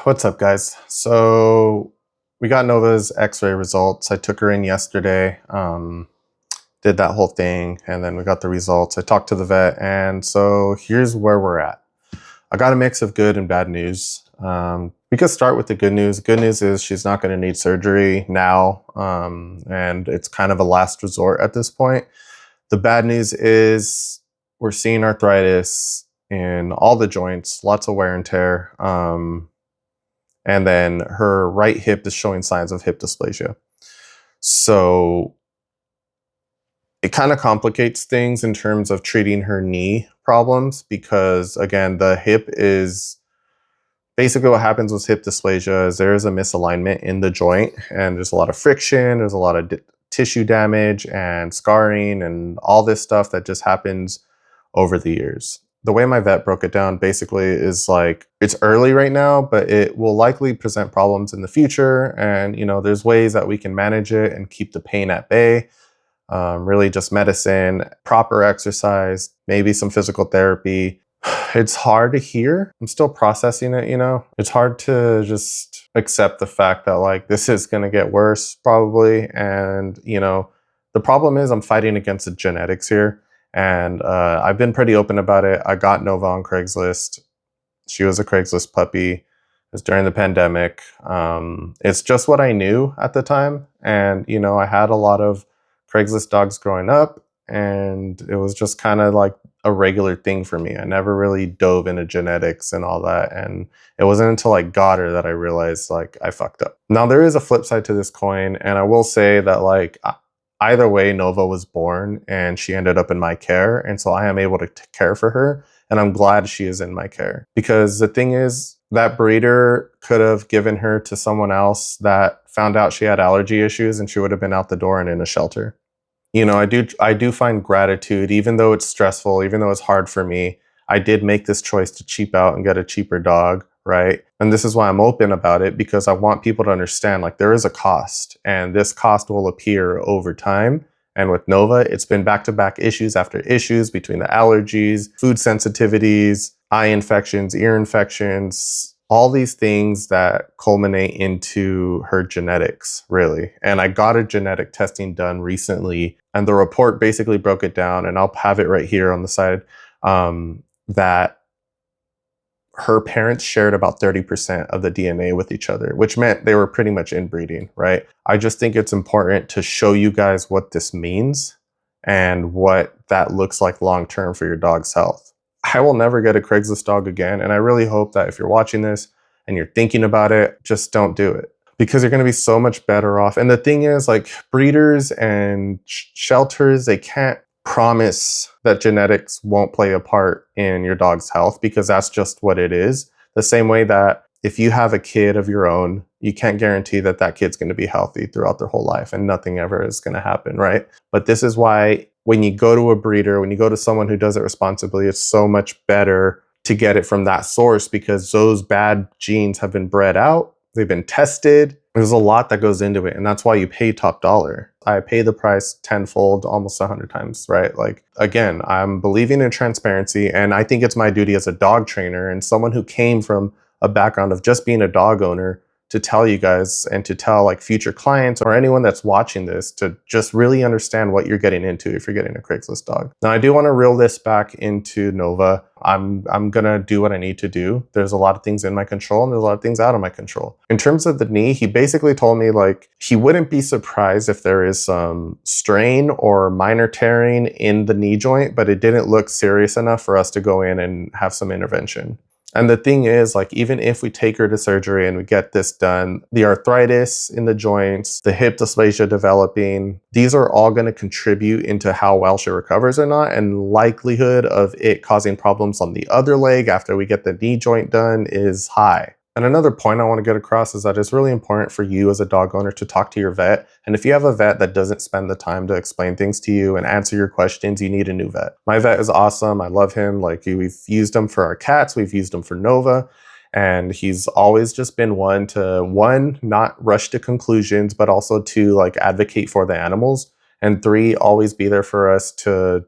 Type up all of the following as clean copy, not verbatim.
What's up, guys? So we got Nova's X-ray results. I took her in yesterday, did that whole thing, and then we got the results. I talked to the vet, and so here's where we're at. I got a mix of good and bad news. We could start with the good news. Good news is she's not going to need surgery now, and it's kind of a last resort at this point. The bad news is we're seeing arthritis in all the joints, lots of wear and tear. And then her right hip is showing signs of hip dysplasia. So it kind of complicates things in terms of treating her knee problems because, again, the hip is basically what happens with hip dysplasia is there is a misalignment in the joint and there's a lot of friction, there's a lot of tissue damage and scarring and all this stuff that just happens over the years. The way my vet broke it down basically is like it's early right now, but it will likely present problems in the future. And, there's ways that we can manage it and keep the pain at bay. Really just medicine, proper exercise, maybe some physical therapy. It's hard to hear. I'm still processing it, It's hard to just accept the fact that like this is going to get worse probably. And, the problem is I'm fighting against the genetics here. And I've been pretty open about it. I got Nova on Craigslist. She was a Craigslist puppy. It was during the pandemic. It's just what I knew at the time. And, I had a lot of Craigslist dogs growing up. And it was just kind of like a regular thing for me. I never really dove into genetics and all that. And it wasn't until I got her that I realized like I fucked up. Now, there is a flip side to this coin. And I will say that like either way, Nova was born and she ended up in my care. And so I am able to care for her. And I'm glad she is in my care. Because the thing is, that breeder could have given her to someone else that found out she had allergy issues and she would have been out the door and in a shelter. I do find gratitude, even though it's stressful, even though it's hard for me. I did make this choice to cheap out and get a cheaper dog, right? And this is why I'm open about it, because I want people to understand like there is a cost and this cost will appear over time. And with Nova, it's been back-to-back issues after issues between the allergies, food sensitivities, eye infections, ear infections, all these things that culminate into her genetics, really. And I got a genetic testing done recently, and the report basically broke it down, and I'll have it right here on the side, that her parents shared about 30% of the DNA with each other, which meant they were pretty much inbreeding, right? I just think it's important to show you guys what this means and what that looks like long-term for your dog's health. I will never get a Craigslist dog again. And I really hope that if you're watching this and you're thinking about it, just don't do it because you're going to be so much better off. And the thing is, like breeders and shelters, they can't promise that genetics won't play a part in your dog's health because that's just what it is. The same way that if you have a kid of your own, you can't guarantee that that kid's going to be healthy throughout their whole life and nothing ever is going to happen, right? But this is why when you go to a breeder, when you go to someone who does it responsibly, it's so much better to get it from that source because those bad genes have been bred out. They've been tested. There's a lot that goes into it. And that's why you pay top dollar. I pay the price tenfold, almost 100 times, right? Like, again, I'm believing in transparency. And I think it's my duty as a dog trainer and someone who came from a background of just being a dog owner to tell you guys and to tell like future clients or anyone that's watching this to just really understand what you're getting into if you're getting a Craigslist dog. Now, I do want to reel this back into Nova. I'm going to do what I need to do. There's a lot of things in my control and there's a lot of things out of my control. In terms of the knee, he basically told me like he wouldn't be surprised if there is some strain or minor tearing in the knee joint, but it didn't look serious enough for us to go in and have some intervention. And the thing is, like, even if we take her to surgery and we get this done, the arthritis in the joints, the hip dysplasia developing, these are all going to contribute into how well she recovers or not. And likelihood of it causing problems on the other leg after we get the knee joint done is high. And another point I want to get across is that it's really important for you as a dog owner to talk to your vet. And if you have a vet that doesn't spend the time to explain things to you and answer your questions, you need a new vet. My vet is awesome. I love him. Like we've used him for our cats. We've used him for Nova. And he's always just been one to not rush to conclusions, but also to like advocate for the animals. And three, always be there for us to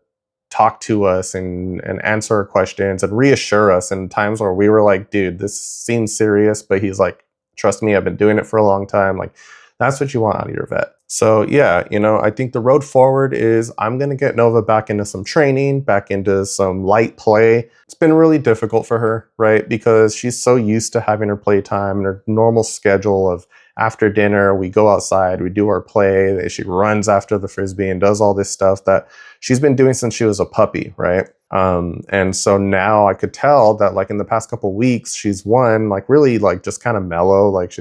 talk to us and answer our questions and reassure us in times where we were like, dude, this seems serious, but he's like, trust me, I've been doing it for a long time. Like, that's what you want out of your vet. So yeah, I think the road forward is I'm going to get Nova back into some training, back into some light play. It's been really difficult for her, right? Because she's so used to having her playtime and her normal schedule of after dinner, we go outside, we do our play. She runs after the Frisbee and does all this stuff that she's been doing since she was a puppy, right? And so now I could tell that like in the past couple weeks, she's like really like just kind of mellow. Like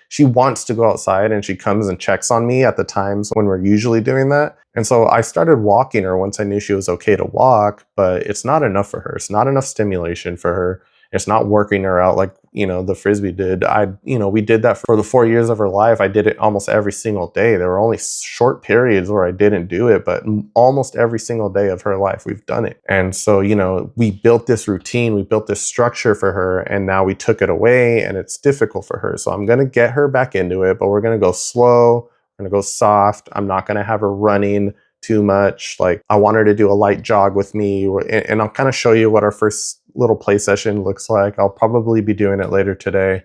she wants to go outside and she comes and checks on me at the times when we're usually doing that. And so I started walking her once I knew she was okay to walk, but it's not enough for her. It's not enough stimulation for her. It's not working her out like, the Frisbee did. We did that for the 4 years of her life. I did it almost every single day. There were only short periods where I didn't do it, but almost every single day of her life, we've done it. And so, we built this routine, we built this structure for her, and now we took it away and it's difficult for her. So I'm going to get her back into it, but we're going to go slow. We're going to go soft. I'm not going to have her running too much. Like I want her to do a light jog with me, and I'll kind of show you what our first little play session looks like. I'll probably be doing it later today.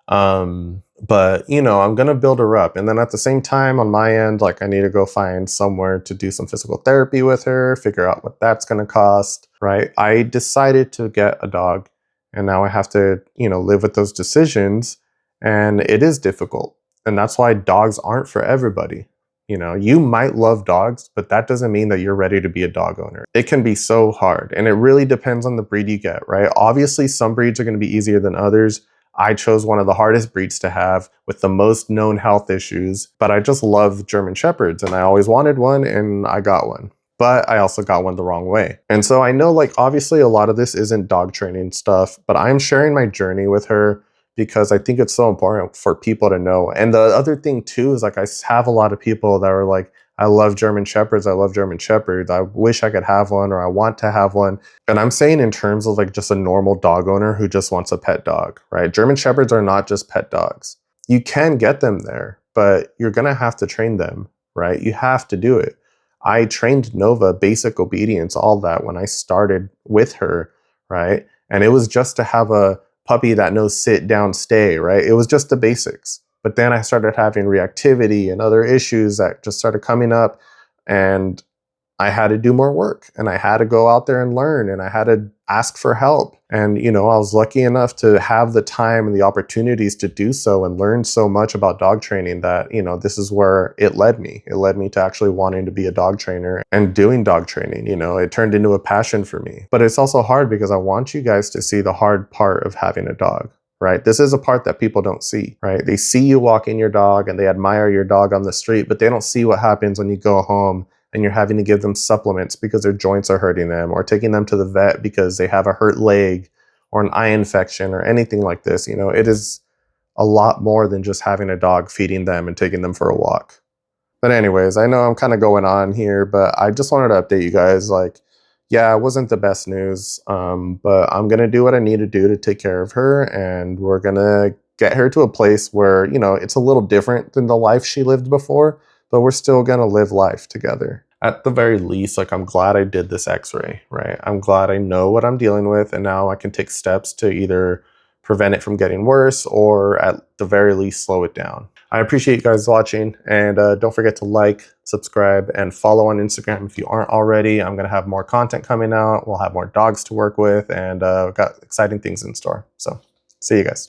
But I'm going to build her up. And then at the same time on my end, like I need to go find somewhere to do some physical therapy with her, figure out what that's going to cost, right? I decided to get a dog and now I have to, live with those decisions, and it is difficult. And that's why dogs aren't for everybody. You might love dogs, but that doesn't mean that you're ready to be a dog owner. It can be so hard, and it really depends on the breed you get, right? Obviously, some breeds are going to be easier than others. I chose one of the hardest breeds to have with the most known health issues, but I just love German Shepherds, and I always wanted one, and I got one. But I also got one the wrong way. And so I know, like, obviously a lot of this isn't dog training stuff, but I'm sharing my journey with her because I think it's so important for people to know. And the other thing too is like I have a lot of people that are like, I love German Shepherds. I love German Shepherds. I wish I could have one, or I want to have one. And I'm saying in terms of like just a normal dog owner who just wants a pet dog, right? German Shepherds are not just pet dogs. You can get them there, but you're going to have to train them, right? You have to do it. I trained Nova basic obedience, all that when I started with her, right? And it was just to have a puppy that knows sit, down, stay, right? It was just the basics. But then I started having reactivity and other issues that just started coming up, and I had to do more work, and I had to go out there and learn, and I had to ask for help. And, I was lucky enough to have the time and the opportunities to do so and learn so much about dog training that, this is where it led me. It led me to actually wanting to be a dog trainer and doing dog training. It turned into a passion for me. But it's also hard because I want you guys to see the hard part of having a dog. Right? This is a part that people don't see, right? They see you walking your dog and they admire your dog on the street, but they don't see what happens when you go home and you're having to give them supplements because their joints are hurting them, or taking them to the vet because they have a hurt leg or an eye infection or anything like this. It is a lot more than just having a dog, feeding them and taking them for a walk. But anyways, I know I'm kind of going on here, but I just wanted to update you guys. Like, yeah, it wasn't the best news, but I'm going to do what I need to do to take care of her, and we're going to get her to a place where, it's a little different than the life she lived before, but we're still going to live life together. At the very least, like, I'm glad I did this x-ray, right? I'm glad I know what I'm dealing with, and now I can take steps to either prevent it from getting worse or at the very least slow it down. I appreciate you guys watching, and don't forget to like, subscribe, and follow on Instagram if you aren't already. I'm going to have more content coming out. We'll have more dogs to work with, and we've got exciting things in store. So see you guys.